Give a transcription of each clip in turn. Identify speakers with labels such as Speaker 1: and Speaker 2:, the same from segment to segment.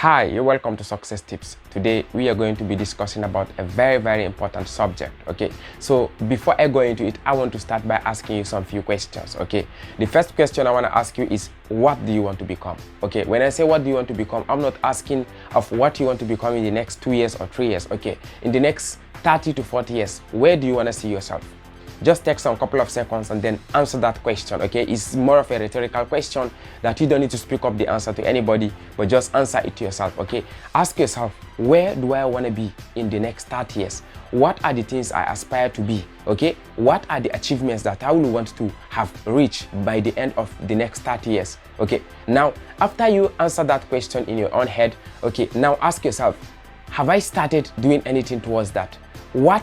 Speaker 1: Hi, you're welcome to Success Tips. Today we are going to be discussing about a very important subject. Okay, so before I go into it, I want to start by asking you some few questions. Okay, the first question I want to ask you is, what do you want to become? Okay, when I say what do you want to become, I'm not asking of what you want to become in the next 2 years or 3 years. Okay, in the next 30 to 40 years, where do you want to see yourself? Just take some couple of seconds and then answer that question. Okay, it's more of a rhetorical question that you don't need to speak up the answer to anybody, but just answer it to yourself. Okay, ask yourself, where do I want to be in the next 30 years? What are the things I aspire to be? Okay, what are the achievements that I will want to have reached by the end of the next 30 years? Okay, now after you answer that question in your own head, okay, now ask yourself, have I started doing anything towards that? What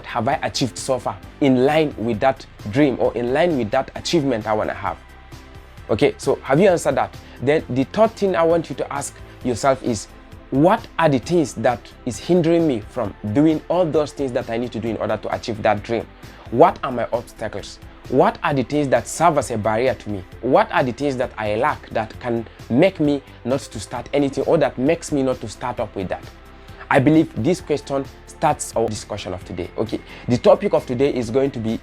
Speaker 1: have I achieved so far in line with that dream or in line with that achievement I want to have? Okay, so have you answered that? Then the third thing I want you to ask yourself is, what are the things that is hindering me from doing all those things that I need to do in order to achieve that dream? What are my obstacles? What are the things that serve as a barrier to me? What are the things that I lack that can make me not to start anything, or that makes me not to start up with that? I believe this question starts our discussion of today. Okay, the topic of today is going to be,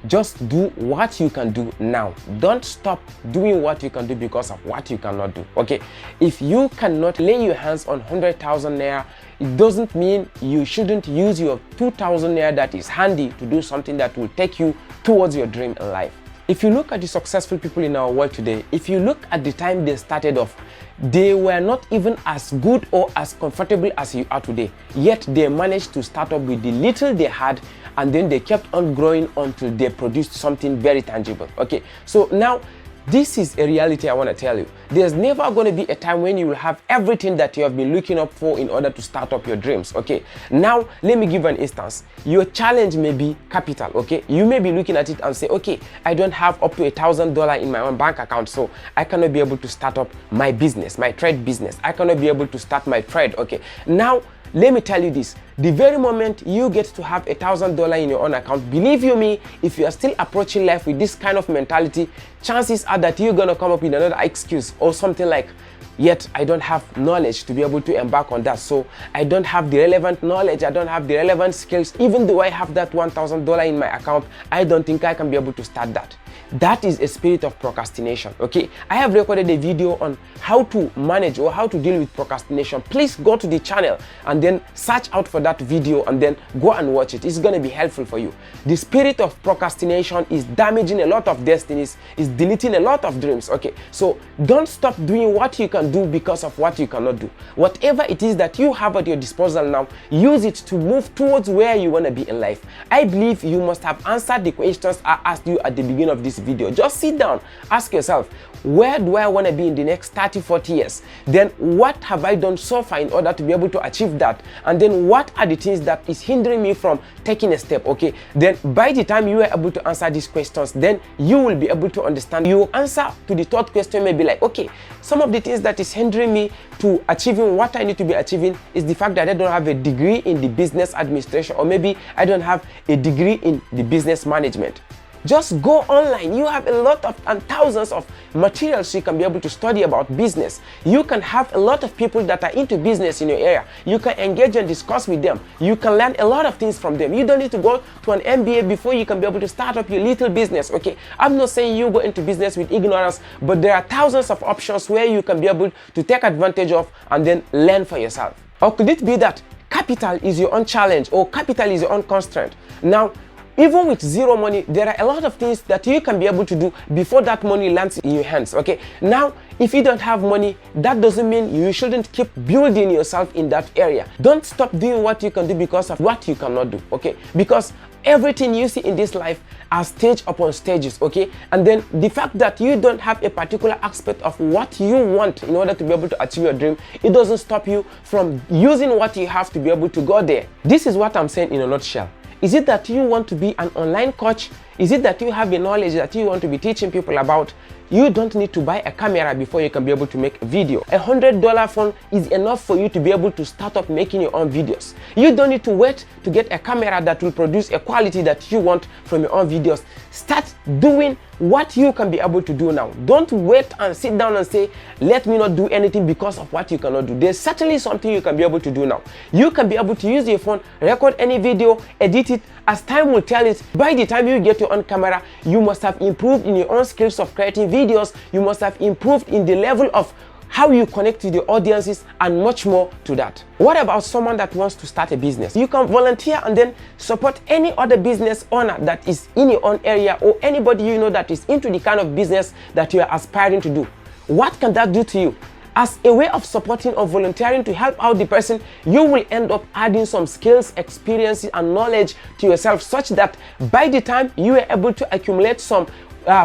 Speaker 1: just do what you can do now. Don't stop doing what you can do because of what you cannot do. Okay, if you cannot lay your hands on 100,000 naira, it doesn't mean you shouldn't use your 2,000 naira that is handy to do something that will take you towards your dream in life. If you look at the successful people in our world today, if you look at the time they started off, they were not even as good or as comfortable as you are today. Yet they managed to start up with the little they had, and then they kept on growing until they produced something very tangible. Okay, so now this is a reality I want to tell you. There's never going to be a time when you will have everything that you have been looking up for in order to start up your dreams. Okay, now let me give an instance. Your challenge may be capital. Okay, you may be looking at it and say, okay, I don't have up to $1,000 in my own bank account, so I cannot be able to start up my business, my trade business. I cannot be able to start my trade. Okay, now let me tell you this. The very moment you get to have $1,000 in your own account, believe you me, if you are still approaching life with this kind of mentality, chances are that you're gonna come up with another excuse or something like, yet I don't have knowledge to be able to embark on that, so I don't have the relevant knowledge, I don't have the relevant skills. Even though I have that $1,000 in my account, I don't think I can be able to start that. That is a spirit of procrastination. Okay, I have recorded a video on how to manage or how to deal with procrastination. Please go to the channel and then search out for that video and then go and watch it. It's going to be helpful for you. The spirit of procrastination is damaging a lot of destinies, is deleting a lot of dreams. Okay, so don't stop doing what you can do because of what you cannot do. Whatever it is that you have at your disposal now, use it to move towards where you want to be in life. I believe you must have answered the questions I asked you at the beginning of this video. Just sit down, ask yourself, where do I want to be in the next 30-40 years? Then what have I done so far in order to be able to achieve that? And then what are the things that is hindering me from taking a step? Okay, then by the time you are able to answer these questions, then you will be able to understand. Your answer to the third question may be like, okay, some of the things that is hindering me to achieving what I need to be achieving is the fact that I don't have a degree in the business administration, or maybe I don't have a degree in the business management. Just go online. You have a lot of and thousands of materials you can be able to study about business. You can have a lot of people that are into business in your area. You can engage and discuss with them. You can learn a lot of things from them. You don't need to go to an MBA before you can be able to start up your little business. Okay, I'm not saying you go into business with ignorance, but there are thousands of options where you can be able to take advantage of and then learn for yourself. Or could it be that capital is your own challenge, or capital is your own constraint? Now, even with zero money, there are a lot of things that you can be able to do before that money lands in your hands. Okay, now if you don't have money, that doesn't mean you shouldn't keep building yourself in that area. Don't stop doing what you can do because of what you cannot do. Okay, because everything you see in this life are stage upon stages. Okay, and then the fact that you don't have a particular aspect of what you want in order to be able to achieve your dream, it doesn't stop you from using what you have to be able to go there. This is what I'm saying in a nutshell. Is it that you want to be an online coach? Is it that you have a knowledge that you want to be teaching people about? you don't need to buy a camera before you can be able to make a video. $100 phone is enough for you to be able to start up making your own videos. You don't need to wait to get a camera that will produce a quality that you want from your own videos. Start doing what you can be able to do now. Don't wait and sit down and say, let me not do anything because of what you cannot do. There's certainly something you can be able to do now. You can be able to use your phone, record any video, edit it. As time will tell it, by the time you get your own camera, you must have improved in your own skills of creating videos. You must have improved in the level of how you connect with the audiences and much more to that. What about someone that wants to start a business? You can volunteer and then support any other business owner that is in your own area, or anybody you know that is into the kind of business that you are aspiring to do. What can that do to you? As a way of supporting or volunteering to help out the person, you will end up adding some skills, experiences, and knowledge to yourself, such that by the time you are able to accumulate some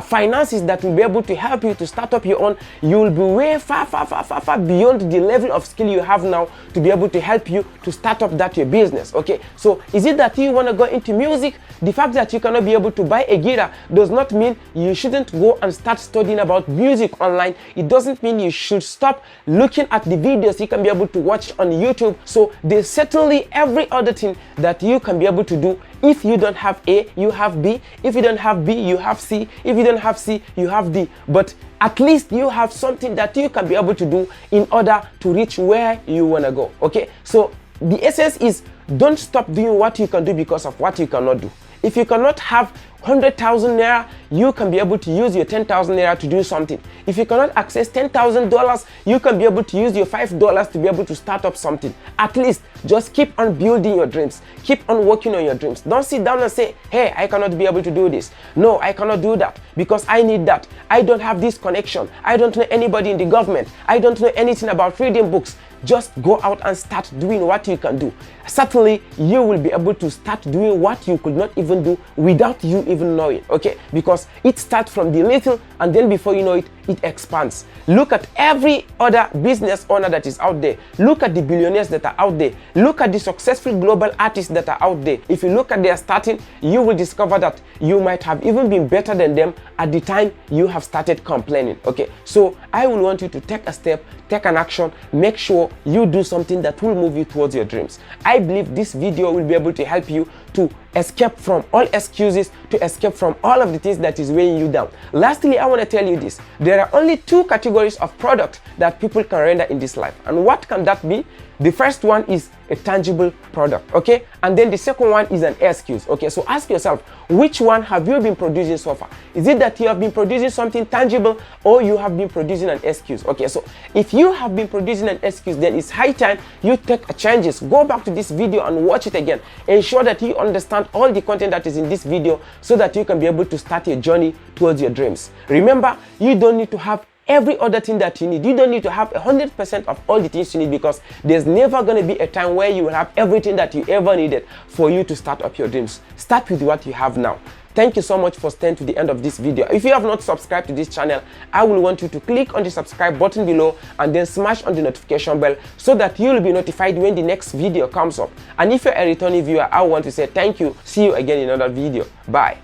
Speaker 1: finances that will be able to help you to start up your own, you will be way far beyond the level of skill you have now to be able to help you to start up that your business. Okay, so is it that you want to go into music? The fact that you cannot be able to buy a guitar does not mean you shouldn't go and start studying about music online. It doesn't mean you should stop looking at the videos you can be able to watch on YouTube. So there's certainly every other thing that you can be able to do. If you don't have A, you have B. If you don't have B, you have C. If you don't have C, you have D. But at least you have something that you can be able to do in order to reach where you want to go. Okay, so the essence is, don't stop doing what you can do because of what you cannot do. If you cannot have 100,000 naira, you can be able to use your 10,000 naira to do something. If you cannot access $10,000, you can be able to use your $5 to be able to start up something. At least just keep on building your dreams. Keep on working on your dreams. Don't sit down and say, hey, I cannot be able to do this. No, I cannot do that because I need that. I don't have this connection. I don't know anybody in the government. I don't know anything about reading books. Just go out and start doing what you can do. Certainly, you will be able to start doing what you could not even do without you even knowing, okay? Because it starts from the little, and then before you know it, it expands. Look at every other business owner that is out there. Look at the billionaires that are out there. Look at the successful global artists that are out there. If you look at their starting, you will discover that you might have even been better than them at the time you have started complaining, okay? So I will want you to take a step, take an action, make sure you do something that will move you towards your dreams. I believe this video will be able to help you to escape from all excuses, to escape from all of the things that is weighing you down. Lastly, I want to tell you this. There are only two categories of product that people can render in this life. And what can that be? The first one is a tangible product, okay? And then the second one is an excuse, okay? So ask yourself, which one have you been producing so far? Is it that you have been producing something tangible, or you have been producing an excuse? Okay, so if you have been producing an excuse, then it's high time you take changes. Go back to this video and watch it again. Ensure that you understand all the content that is in this video so that you can be able to start your journey towards your dreams. Remember, you don't need to have every other thing that you need. You don't need to have 100% of all the things you need, because there's never going to be a time where you will have everything that you ever needed for you to start up your dreams. Start with what you have now. Thank you so much for staying to the end of this video. If you have not subscribed to this channel, I will want you to click on the subscribe button below and then smash on the notification bell so that you will be notified when the next video comes up. And if you're a returning viewer, I want to say thank you. See you again in another video. Bye.